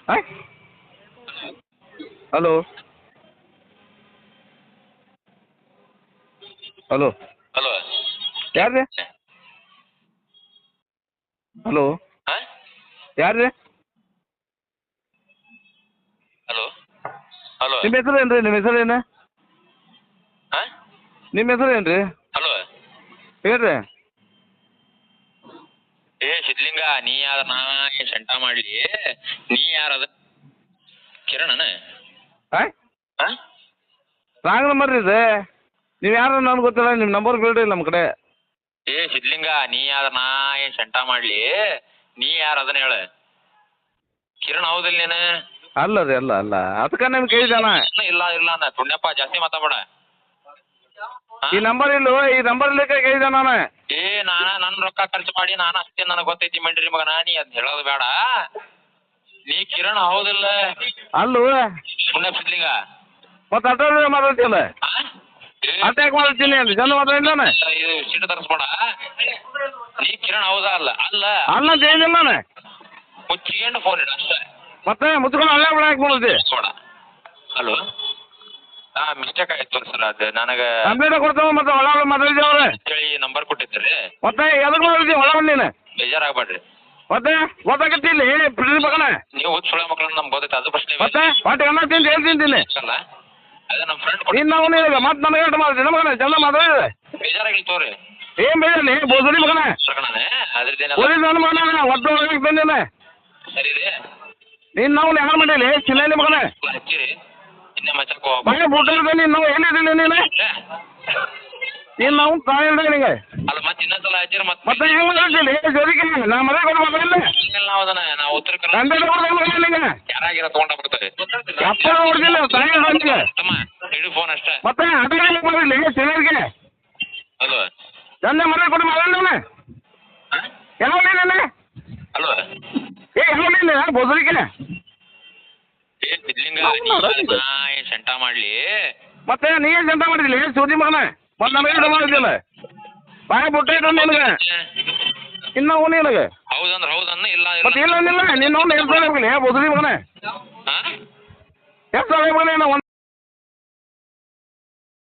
ಹಾಂ hello hello hello ಯಾರು ರೀ ಹಲೋ ಹಾಂ ಯಾರು ರೀ ಹಲೋ ಹಲೋ ನಿಮ್ಮ ಹೆಸರು ಏನು ರೀ ನಿಮ್ಮ ಹೆಸರು ಏನು ಹಾಂ ನಿಮ್ಮ ಹೆಸರು ಏನು ರೀ ಹಲೋ ಹೇಳ್ರಿ ಏ ಸಿದ್ಲಿಂಗ ನೀ ಯಾರ ನಾ ಸೆಂಟ ಮಾಡಲಿ ನೀ ಯಾರದ ಕಿರಣನ ಹಾಂ ಹಾಂ ರಾಂಗ್ ನಂಬರ್ ರೀ ಇದು ನೀವು ಯಾರು ನನಗೆ ಗೊತ್ತಿಲ್ಲ ನಿಮ್ಮ ನಂಬರ್ ಬಿಡ್ರಿ ನಮ್ಮ ಕಡೆ ಏ ಸಿದ್ಲಿಂಗ ನೀ ಯಾರ ನಾ ಸೆಂಟ ಮಾಡಲಿ ನೀ ಯಾರು ಅದನ್ನ ಹೇಳ ಕಿರಣ್ ಹೌದಿಲ್ಲ ನೀನು ಅಲ್ಲ ರೀ ಅಲ್ಲ ಅಲ್ಲ ಅದಕ್ಕೆ ನಿಮ್ಗೆ ಕೇಳಿದಾನ ಇಲ್ಲ ಇಲ್ಲ ಅನ್ನ ಪುಣ್ಯಪ್ಪ ಜಾಸ್ತಿ ಮಾತಾಡ ಈ ನಂಬರ್ ಇಲ್ಲೋ ಈ ನಂಬರ್ ಇಲ್ಲಕ್ಕೆ ಕೇಳಿದೆ ನಾನು ಏ ನನ್ನ ರೊಕ್ಕ ಖರ್ಚು ಮಾಡಿ ನಾನು ಅಷ್ಟೇ ನನಗೆ ಗೊತ್ತೈತಿ ಮಂಡ್ರಿ ಮಗನ ನೀ ಅದ್ ಹೇಳೋದು ಬೇಡ ನೀ ಕಿರಣ್ ಹೌದಿಲ್ಲ ಅಲ್ಲೂ ಪುಣ್ಯ ಸಿದ್ಲಿಂಗ ಮತ್ತೆ ಅಟ ಮಾತಾಡ್ತಿಲ್ಲ ಅಟ್ಯಾಕ್ ಮಾಡ್ತೀನಿ ಅಂತ ಚಂದ ಮಾತಾಡಿಲ್ಲ ಇದು ಸೀಟು ತರಿಸ್ಬೇಡ ನೀ ಕಿರಣ್ ಹೌದಾ ಅಲ್ಲ ಅಲ್ಲ ಅಲ್ಲ ಅಂತ ಏನಿಲ್ಲ ನಾನು ಮುಚ್ಚಿಕೊಂಡು ಫೋನ್ ಇಡ ಅಷ್ಟೇ ಮತ್ತೆ ಮುಚ್ಕೊಂಡು ಅಲ್ಲೇ ಬಿಡಾಕ್ ಮಾಡ್ತಿ ಬೇಡ ಹಲೋ ಹಾಂ ಮಿಸ್ಟೇಕ್ ಆಯ್ತು ಸರ್ ಅದು ನನಗೆ ಕಂಪ್ಲೇಂಟ್ ಕೊಡ್ತಾವ ಮತ್ತೆ ಒಳ ಮಾತಾಡಿದ್ದೆ ಅವ್ರೆ ಹೇಳಿ ನಂಬರ್ ಕೊಟ್ಟಿದ್ದೀರಿ ಮತ್ತೆ ಎದಕ್ಕೆ ಮಾತಾಡ್ತೀವಿ ಒಳ ನೀನು ಬೇಜಾರಾಗಬೇಡ್ರಿ ಮತ್ತೆ ಗೊತ್ತಾಗತ್ತಿ ಇಲ್ಲಿ ಬಿಡ್ರಿ ಮಗನ ನೀವು ಹುಚ್ಚ ಸುಳ್ಳ ಮಕ್ಕಳನ್ನ ನಮ್ಗೆ ಗೊತ್ತೈತೆ ಅದು ಪ್ರಶ್ನೆ ಮತ್ತೆ ಹೊಟ್ಟೆ ಅನ್ನ ತಿಂದು ಏನು ತಿಂತೀನಿ ಅಲ್ಲ ಅದೇ ನಮ್ಮ ಫ್ರೆಂಡ್ ನೀನು ನಾವು ನೀನು ಮತ್ತೆ ನನಗೆ ಎಷ್ಟು ಮಾಡ್ತೀನಿ ಮಗನ ಚಂದ ಮಾತಾಡಿದೆ ಬೇಜಾರಾಗಿಲ್ಲ ತೋರಿ ಏನು ಬೇಜಾರಿ ಬೋಸಡಿ ಮಗನ ಪ್ರಕರಣನೇ ಅದ್ರದ್ದೇನಲ್ಲ ಓದಿ ನನ್ನ ಮಗನ ಒಟ್ಟು ಒಳಗೆ ಬಂದೇನೆ ಸರಿ ರೀ ನೀನು ನಾವು ಯಾರು ಮಾಡೀಲಿ ಚಿಲ್ಲೇಲಿ ಮಗನ ಹಚ್ಚಿರಿ ಇನ್ನೇ ಮಚ್ಚಕ್ಕೆ ಮನೆ ಬುಟ್ಟಿರ್ದೆ ನೀನು ನಾವು ಎಲ್ಲಿದ್ದೀನಿ ನೀನು ನೀನು ನಾವು ಕಾಯಿಲ್ದೆ ನಿನಗೆ ಅಲ್ಲ ಮತ್ತೆ ಇನ್ನೊಂದ್ಸಲ ಹಚ್ಚಿರಿ ಮತ್ತೆ ಹೆಂಗೆ ಮಾತಾಡ್ತೀನಿ ಜೊತೆಗೆ ನಾ ಮನೆ ಕೊಟ್ಟು ಮಾತಾಡಿಲ್ಲ ನಾವು ಅದನ್ನ ನಾವು ಉತ್ತರ ಕಂಡೆ ಕೊಡ್ದೆ ನಿಂಗೆ ಯಾರಾಗಿರ ತೊಗೊಂಡೋಗ್ಬಿಡ್ತಾರೆ ಅಪ್ಪ ಹೊಡ್ದಿಲ್ಲ ತಾಯಿ ನಿನಗೆ ತಮ್ಮ ಹಿಡಿ ಫೋನ್ ಅಷ್ಟೇ ಮತ್ತೆ ಅದೇ ಮಾಡಿಲ್ಲ ಚಿಲ್ಲರಿಗೆ ಹಲೋ ಚಂದ ಮನೆ ಕೊಟ್ಟು ಮಾತಾಡಿಲ್ಲ ಎಲ್ಲ ನೀನೆ ಹಲೋ ಏ ಎಲ್ಲ ನೀನು ಬೋಸಡಿಕೆ ಏ ಸಿದ್ಲಿಂಗ ಸೆಂಟ ಮಾಡ್ಲಿ ಮತ್ತೆ ನೀನು ಜಂತ ಮಾಡಿದಿಲ್ಲ ಸೂದಿ ಮಗನ ಮತ್ತೆ ನನಗೆ ಮಾಡಿದ್ದಿಲ್ಲ ಬಾಯ ಬುಟ್ಟ ಇಟ್ಟು ನಿನಗೆ ಇನ್ನು ನಿನಗೆ ಹೌದಂದ್ರೆ ಹೌದನ್ನ ಇಲ್ಲ ಮತ್ತೆ ಇಲ್ಲ ನಿನ್ನ ನಿನ್ನ ಎಷ್ಟು ಸಾವಿರ ಬೋಸಡಿ ಮಗನ ಹಾಂ ಎಷ್ಟು ಸಾವಿರ ಮಗನ